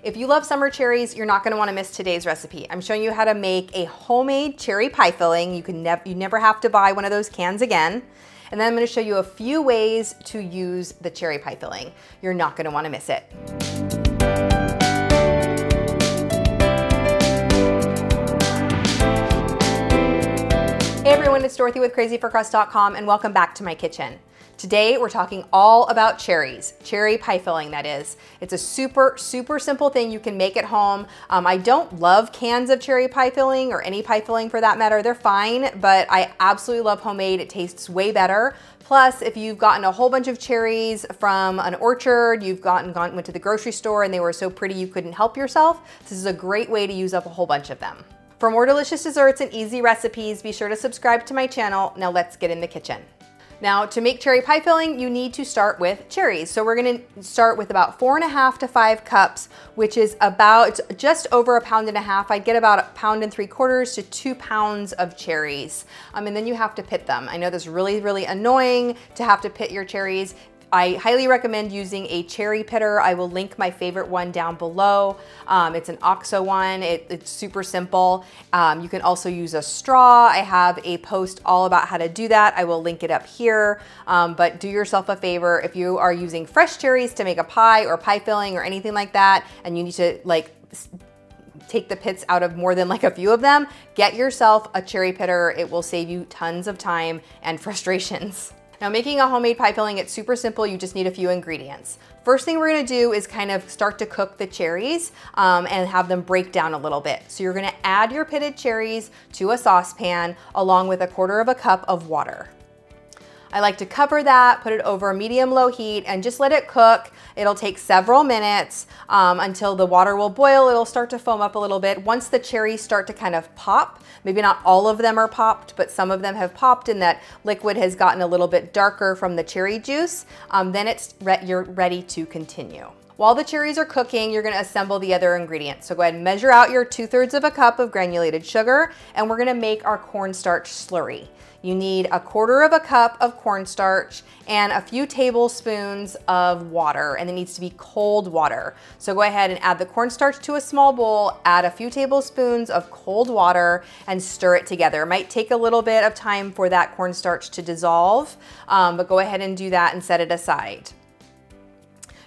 If you love summer cherries, you're not gonna wanna miss today's recipe. I'm showing you how to make a homemade cherry pie filling. You never have to buy one of those cans again. And then I'm gonna show you a few ways to use the cherry pie filling. You're not gonna wanna miss it. Hey everyone, it's Dorothy with crazyforcrust.com and welcome back to my kitchen. Today we're talking all about cherries, cherry pie filling that is. It's a super simple thing you can make at home. I don't love cans of cherry pie filling or any pie filling for that matter. They're fine, but I absolutely love homemade. It tastes way better. Plus, if you've gotten a whole bunch of cherries from an orchard, went to the grocery store and they were so pretty you couldn't help yourself, this is a great way to use up a whole bunch of them. For more delicious desserts and easy recipes, be sure to subscribe to my channel. Now let's get in the kitchen. Now to make cherry pie filling, you need to start with cherries. So we're gonna start with about 4.5 to 5 cups, which is about just over 1.5 pounds. I'd get about 1.75 pounds to 2 pounds of cherries. And then you have to pit them. I know this is really annoying to have to pit your cherries. I highly recommend using a cherry pitter. I will link my favorite one down below. It's an OXO one. It's super simple. You can also use a straw. I have a post all about how to do that. I will link it up here. But do yourself a favor. If you are using fresh cherries to make a pie or pie filling or anything like that, and you need to take the pits out of more than a few of them, get yourself a cherry pitter. It will save you tons of time and frustrations. Now making a homemade pie filling, it's super simple. You just need a few ingredients. First thing we're gonna do is kind of start to cook the cherries and have them break down a little bit. So you're gonna add your pitted cherries to a saucepan along with 1/4 cup of water. I like to cover that, put it over medium-low heat, and just let it cook. It'll take several minutes until the water will boil. It'll start to foam up a little bit. Once the cherries start to kind of pop, maybe not all of them are popped, but some of them have popped and that liquid has gotten a little bit darker from the cherry juice, then you're ready to continue. While the cherries are cooking, you're gonna assemble the other ingredients. So go ahead and measure out your 2/3 cup of granulated sugar, and we're gonna make our cornstarch slurry. You need 1/4 cup of cornstarch and a few tablespoons of water, and it needs to be cold water. So go ahead and add the cornstarch to a small bowl, add a few tablespoons of cold water, and stir it together. It might take a little bit of time for that cornstarch to dissolve, but go ahead and do that and set it aside.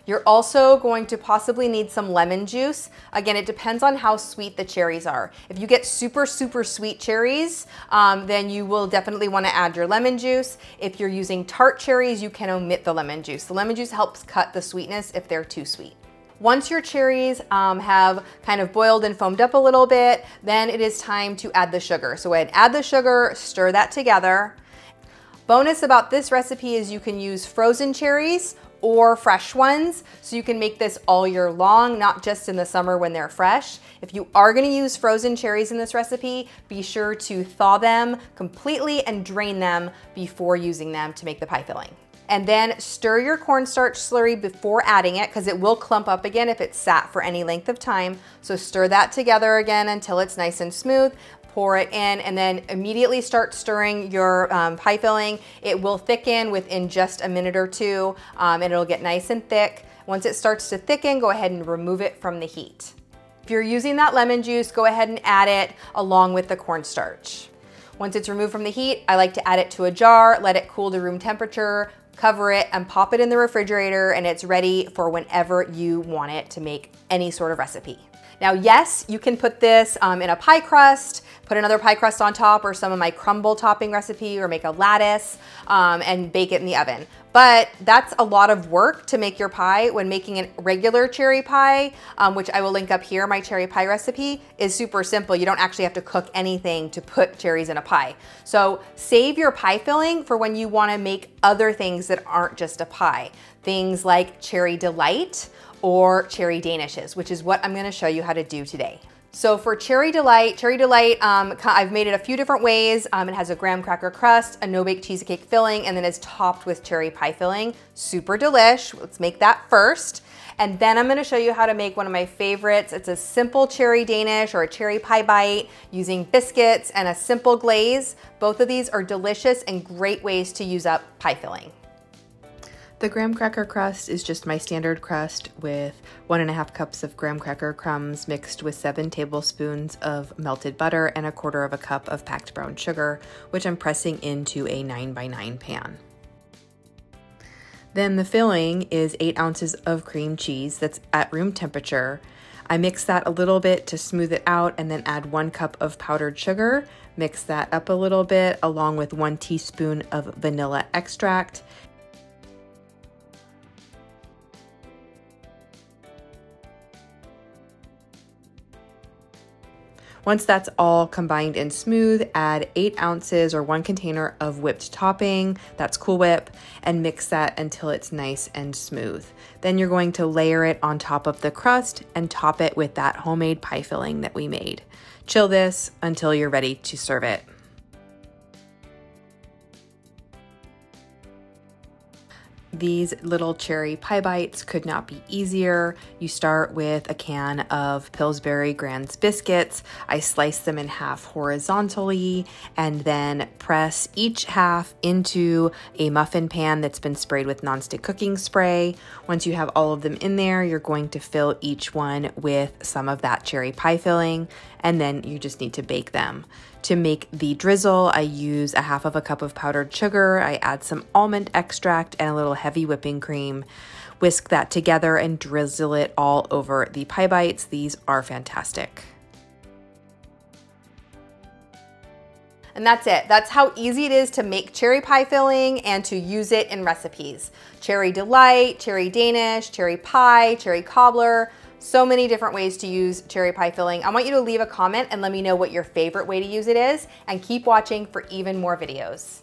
You're also going to possibly need some lemon juice. Again, it depends on how sweet the cherries are. If you get super sweet cherries, then you will definitely want to add your lemon juice. If you're using tart cherries, you can omit the lemon juice. The lemon juice helps cut the sweetness if they're too sweet. Once your cherries have kind of boiled and foamed up a little bit, then it is time to add the sugar. So go ahead and add the sugar, stir that together. Bonus about this recipe is you can use frozen cherries or fresh ones, so you can make this all year long, not just in the summer when they're fresh. If you are gonna use frozen cherries in this recipe, be sure to thaw them completely and drain them before using them to make the pie filling. And then stir your cornstarch slurry before adding it because it will clump up again if it's sat for any length of time. So stir that together again until it's nice and smooth. Pour it in and then immediately start stirring your pie filling. It will thicken within just a minute or two and it'll get nice and thick. Once it starts to thicken, go ahead and remove it from the heat. If you're using that lemon juice, go ahead and add it along with the cornstarch. Once it's removed from the heat, I like to add it to a jar, let it cool to room temperature, cover it and pop it in the refrigerator, and it's ready for whenever you want it to make any sort of recipe. Now, yes, you can put this in a pie crust, put another pie crust on top or some of my crumble topping recipe, or make a lattice and bake it in the oven. But that's a lot of work to make your pie. When making a regular cherry pie, which I will link up here, my cherry pie recipe is super simple. You don't actually have to cook anything to put cherries in a pie. So save your pie filling for when you wanna make other things that aren't just a pie. Things like cherry delight or cherry danishes, which is what I'm gonna show you how to do today. So for cherry delight, I've made it a few different ways. It has a graham cracker crust, a no-bake cheesecake filling, and then is topped with cherry pie filling. Super delish. Let's make that first. And then I'm gonna show you how to make one of my favorites. It's a simple cherry Danish or a cherry pie bite using biscuits and a simple glaze. Both of these are delicious and great ways to use up pie filling. The graham cracker crust is just my standard crust with 1.5 cups of graham cracker crumbs mixed with 7 tablespoons of melted butter and 1/4 cup of packed brown sugar, which I'm pressing into a 9x9 pan. Then the filling is 8 ounces of cream cheese that's at room temperature. I mix that a little bit to smooth it out and then add 1 cup of powdered sugar. Mix that up a little bit along with 1 teaspoon of vanilla extract. Once that's all combined and smooth, add 8 ounces or 1 container of whipped topping, that's Cool Whip, and mix that until it's nice and smooth. Then you're going to layer it on top of the crust and top it with that homemade pie filling that we made. Chill this until you're ready to serve it. These little cherry pie bites could not be easier. You start with a can of Pillsbury Grand's biscuits. I slice them in half horizontally and then press each half into a muffin pan that's been sprayed with nonstick cooking spray. Once you have all of them in there, you're going to fill each one with some of that cherry pie filling, and then you just need to bake them. To make the drizzle, I use 1/2 cup of powdered sugar. I add some almond extract and a little heavy whipping cream. Whisk that together and drizzle it all over the pie bites. These are fantastic. And that's it. That's how easy it is to make cherry pie filling and to use it in recipes. Cherry delight, cherry Danish, cherry pie, cherry cobbler. So many different ways to use cherry pie filling. I want you to leave a comment and let me know what your favorite way to use it is, and keep watching for even more videos.